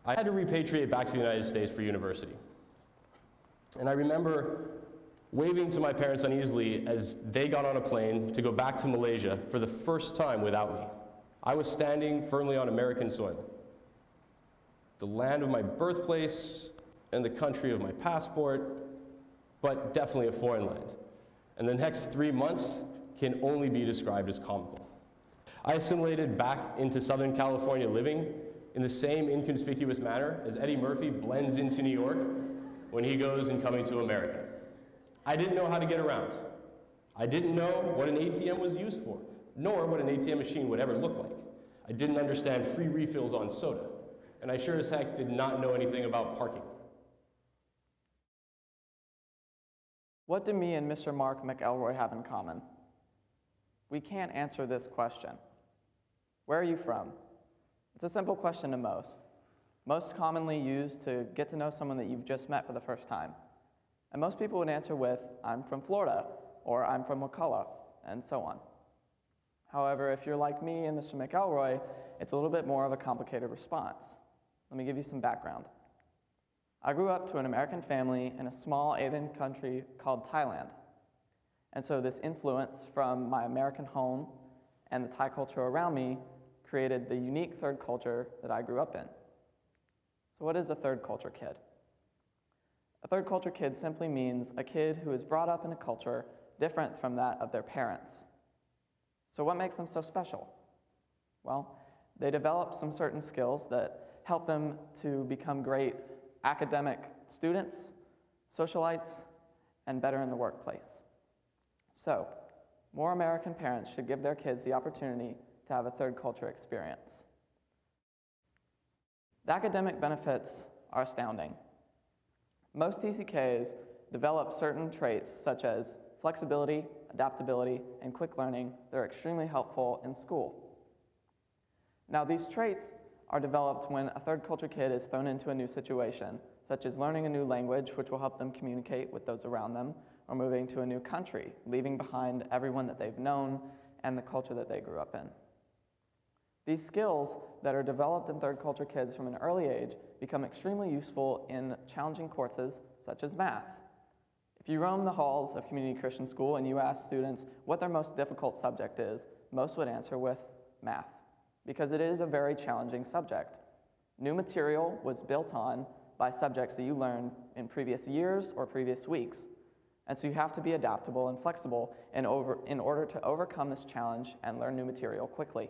I had to repatriate back to the United States for university. And I remember waving to my parents uneasily as they got on a plane to go back to Malaysia for the first time without me. I was standing firmly on American soil, the land of my birthplace and the country of my passport, but definitely a foreign land. And the next 3 months can only be described as comical. I assimilated back into Southern California living in the same inconspicuous manner as Eddie Murphy blends into New York when he goes in Coming to America. I didn't know how to get around. I didn't know what an ATM was used for, nor what an ATM machine would ever look like. I didn't understand free refills on soda, and I sure as heck did not know anything about parking. What do me and Mr. Mark McElroy have in common? We can't answer this question. Where are you from? It's a simple question to most commonly used to get to know someone that you've just met for the first time. And most people would answer with, I'm from Florida, or I'm from McCullough, and so on. However, if you're like me and Mr. McElroy, it's a little bit more of a complicated response. Let me give you some background. I grew up to an American family in a small Asian country called Thailand. And so this influence from my American home and the Thai culture around me created the unique third culture that I grew up in. So what is a third culture kid? A third culture kid simply means a kid who is brought up in a culture different from that of their parents. So what makes them so special? Well, they develop some certain skills that help them to become great academic students, socialites, and better in the workplace. So, more American parents should give their kids the opportunity to have a third culture experience. The academic benefits are astounding. Most TCKs develop certain traits such as flexibility, adaptability, and quick learning that are extremely helpful in school. Now, these traits are developed when a third culture kid is thrown into a new situation, such as learning a new language, which will help them communicate with those around them, or moving to a new country, leaving behind everyone that they've known and the culture that they grew up in. These skills that are developed in third culture kids from an early age become extremely useful in challenging courses such as math. If you roam the halls of community Christian school and you ask students what their most difficult subject is, most would answer with math, because it is a very challenging subject. New material was built on by subjects that you learned in previous years or previous weeks. And so you have to be adaptable and flexible in order to overcome this challenge and learn new material quickly.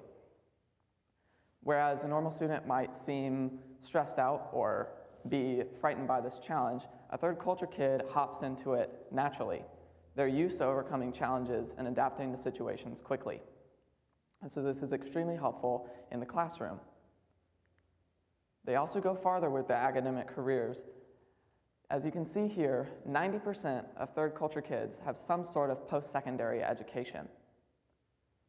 Whereas a normal student might seem stressed out or be frightened by this challenge, a third culture kid hops into it naturally. They're used to overcoming challenges and adapting to situations quickly. And so this is extremely helpful in the classroom. They also go farther with their academic careers. As you can see here, 90% of third culture kids have some sort of post-secondary education.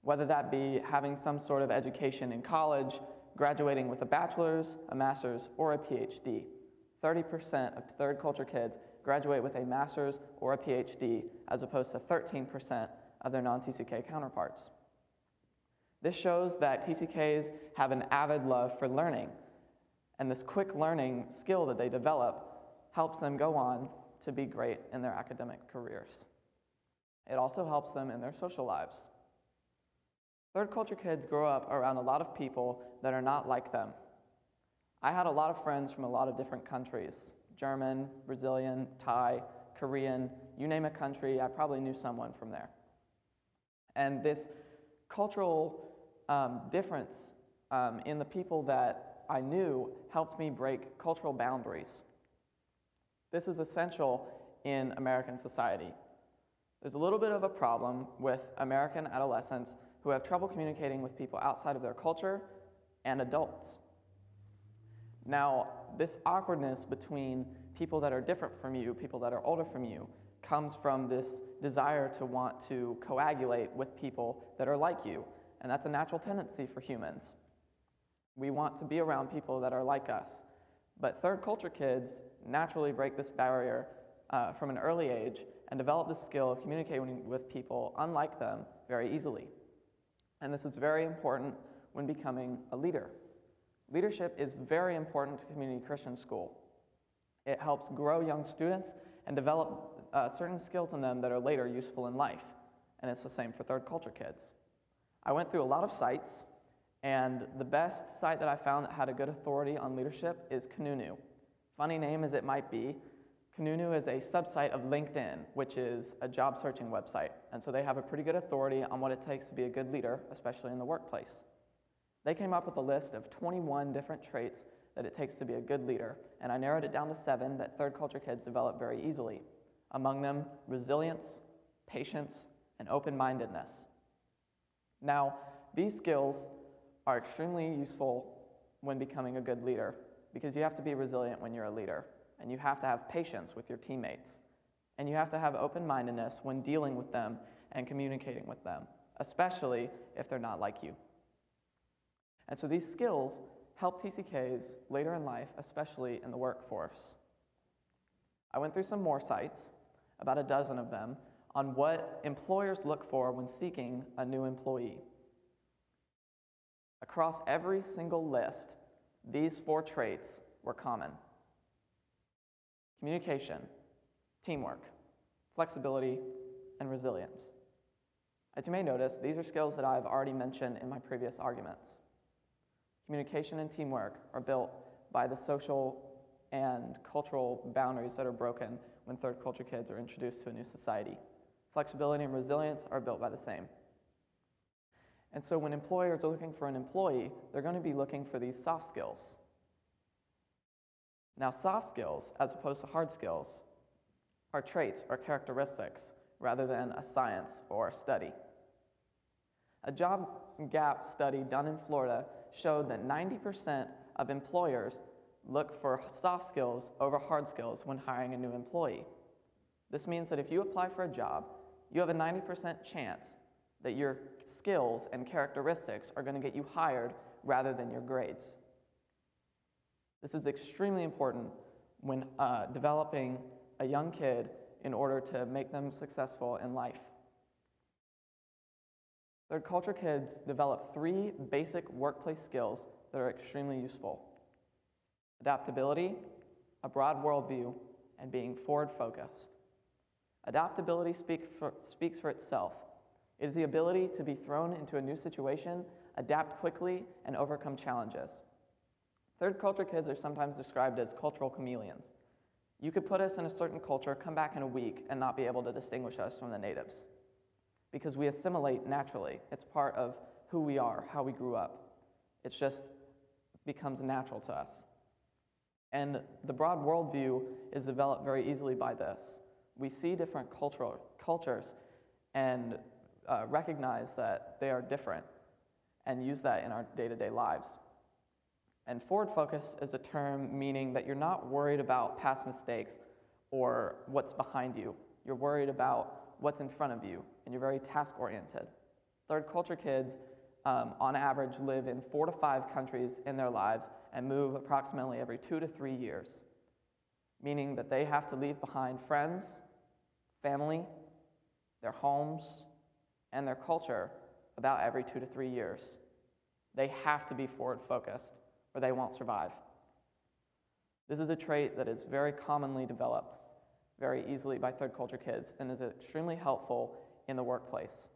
Whether that be having some sort of education in college, graduating with a bachelor's, a master's, or a PhD. 30% of third culture kids graduate with a master's or a PhD, as opposed to 13% of their non-TCK counterparts. This shows that TCKs have an avid love for learning, and this quick learning skill that they develop helps them go on to be great in their academic careers. It also helps them in their social lives. Third culture kids grow up around a lot of people that are not like them. I had a lot of friends from a lot of different countries: German, Brazilian, Thai, Korean, you name a country, I probably knew someone from there. And this cultural difference in the people that I knew helped me break cultural boundaries. This is essential in American society. There's a little bit of a problem with American adolescents who have trouble communicating with people outside of their culture and adults. Now, this awkwardness between people that are different from you, people that are older from you, comes from this desire to want to coagulate with people that are like you, and that's a natural tendency for humans. We want to be around people that are like us. But third culture kids naturally break this barrier from an early age and develop the skill of communicating with people unlike them very easily. And this is very important when becoming a leader. Leadership is very important to community Christian school. It helps grow young students and develop certain skills in them that are later useful in life. And it's the same for third culture kids. I went through a lot of sites, and the best site that I found that had a good authority on leadership is Kununu. Funny name as it might be, Kununu is a subsite of LinkedIn, which is a job searching website. And so they have a pretty good authority on what it takes to be a good leader, especially in the workplace. They came up with a list of 21 different traits that it takes to be a good leader, and I narrowed it down to 7 that third culture kids develop very easily. Among them, resilience, patience, and open-mindedness. Now, these skills are extremely useful when becoming a good leader because you have to be resilient when you're a leader, and you have to have patience with your teammates, and you have to have open-mindedness when dealing with them and communicating with them, especially if they're not like you. And so these skills help TCKs later in life, especially in the workforce. I went through some more sites, about a dozen of them, on what employers look for when seeking a new employee. Across every single list, these 4 traits were common: communication, teamwork, flexibility, and resilience. As you may notice, these are skills that I've already mentioned in my previous arguments. Communication and teamwork are built by the social and cultural boundaries that are broken when third culture kids are introduced to a new society. Flexibility and resilience are built by the same. And so when employers are looking for an employee, they're going to be looking for these soft skills. Now, soft skills, as opposed to hard skills, are traits or characteristics rather than a science or a study. A job gap study done in Florida showed that 90% of employers look for soft skills over hard skills when hiring a new employee. This means that if you apply for a job, you have a 90% chance that your skills and characteristics are going to get you hired rather than your grades. This is extremely important when developing a young kid in order to make them successful in life. Third culture kids develop 3 basic workplace skills that are extremely useful: adaptability, a broad worldview, and being forward-focused. Adaptability speaks for itself. It is the ability to be thrown into a new situation, adapt quickly, and overcome challenges. Third culture kids are sometimes described as cultural chameleons. You could put us in a certain culture, come back in a week, and not be able to distinguish us from the natives, because we assimilate naturally. It's part of who we are, how we grew up. It just becomes natural to us. And the broad worldview is developed very easily by this. We see different cultures and recognize that they are different and use that in our day-to-day lives. And forward focus is a term meaning that you're not worried about past mistakes or what's behind you. You're worried about what's in front of you, and you're very task-oriented. Third culture kids, on average, live in 4 to 5 countries in their lives and move approximately every 2 to 3 years, meaning that they have to leave behind friends, family, their homes, and their culture about every 2 to 3 years. They have to be forward-focused, or they won't survive. This is a trait that is very commonly developed very easily by third culture kids and is extremely helpful in the workplace.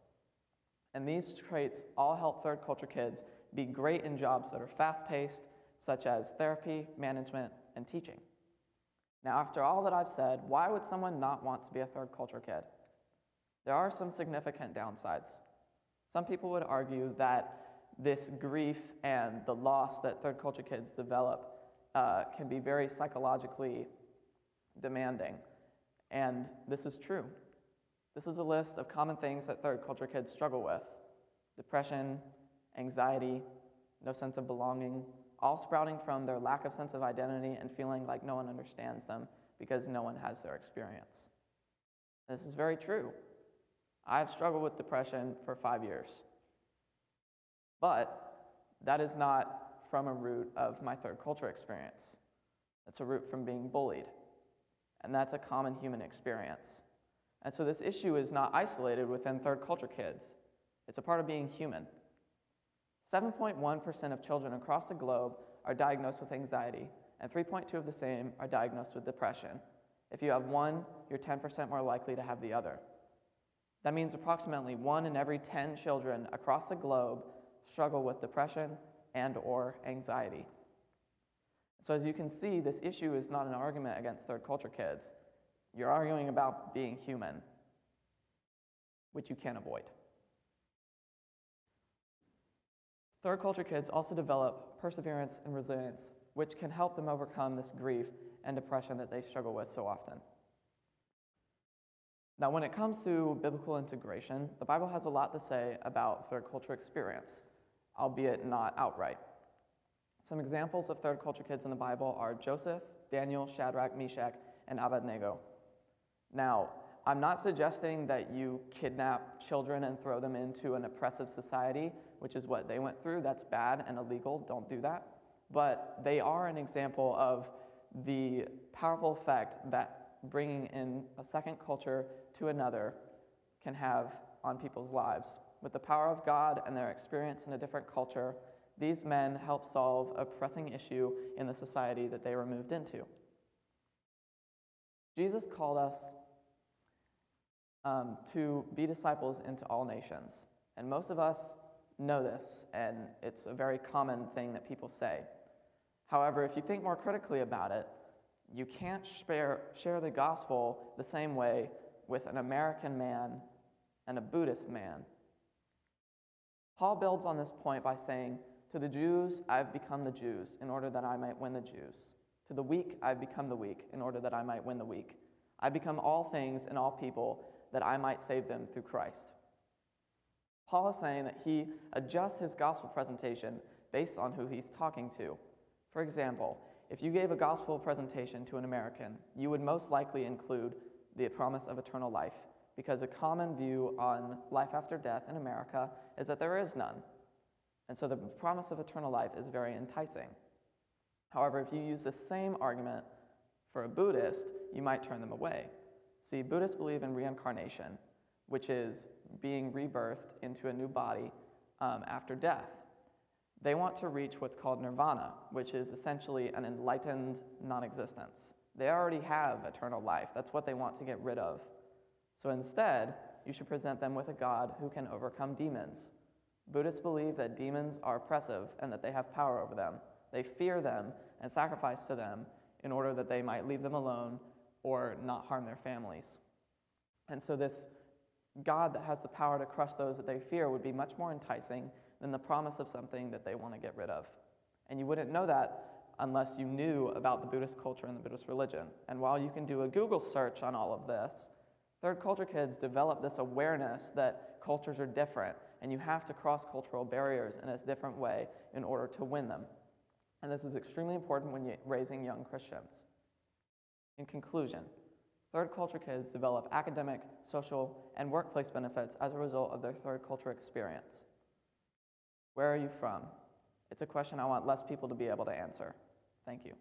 And these traits all help third culture kids be great in jobs that are fast-paced, such as therapy, management, and teaching. Now, after all that I've said, why would someone not want to be a third culture kid? There are some significant downsides. Some people would argue that this grief and the loss that third culture kids develop can be very psychologically demanding. And this is true. This is a list of common things that third culture kids struggle with: depression, anxiety, no sense of belonging, all sprouting from their lack of sense of identity and feeling like no one understands them because no one has their experience. This is very true. I've struggled with depression for 5 years. But that is not from a root of my third culture experience. It's a root from being bullied. And that's a common human experience. And so this issue is not isolated within third culture kids. It's a part of being human. 7.1% of children across the globe are diagnosed with anxiety, and 3.2 of the same are diagnosed with depression. If you have one, you're 10% more likely to have the other. That means approximately 1 in every 10 children across the globe struggle with depression and/or anxiety. So as you can see, this issue is not an argument against third culture kids. You're arguing about being human, which you can't avoid. Third culture kids also develop perseverance and resilience, which can help them overcome this grief and depression that they struggle with so often. Now, when it comes to biblical integration, the Bible has a lot to say about third culture experience, albeit not outright. Some examples of third culture kids in the Bible are Joseph, Daniel, Shadrach, Meshach, and Abednego. Now, I'm not suggesting that you kidnap children and throw them into an oppressive society, which is what they went through. That's bad and illegal. Don't do that. But they are an example of the powerful effect that bringing in a second culture to another can have on people's lives. With the power of God and their experience in a different culture, these men help solve a pressing issue in the society that they were moved into. Jesus called us to be disciples into all nations. And most of us know this, and it's a very common thing that people say. However, if you think more critically about it, you can't share the gospel the same way with an American man and a Buddhist man. Paul builds on this point by saying, "To the Jews I've become the Jews in order that I might win the Jews. To the weak I've become the weak in order that I might win the weak. I become all things and all people that I might save them through Christ." Paul is saying that he adjusts his gospel presentation based on who he's talking to. For example, if you gave a gospel presentation to an American, you would most likely include the promise of eternal life, because a common view on life after death in America is that there is none. And so the promise of eternal life is very enticing. However, if you use the same argument for a Buddhist, you might turn them away. See, Buddhists believe in reincarnation, which is being rebirthed into a new body after death. They want to reach what's called nirvana, which is essentially an enlightened non-existence. They already have eternal life. That's what they want to get rid of. So instead, you should present them with a God who can overcome demons. Buddhists believe that demons are oppressive and that they have power over them. They fear them and sacrifice to them in order that they might leave them alone or not harm their families. And so this God that has the power to crush those that they fear would be much more enticing than the promise of something that they want to get rid of. And you wouldn't know that unless you knew about the Buddhist culture and the Buddhist religion. And while you can do a Google search on all of this, third culture kids develop this awareness that cultures are different, and you have to cross cultural barriers in a different way in order to win them. And this is extremely important when you're raising young Christians. In conclusion, third culture kids develop academic, social, and workplace benefits as a result of their third culture experience. Where are you from? It's a question I want less people to be able to answer. Thank you.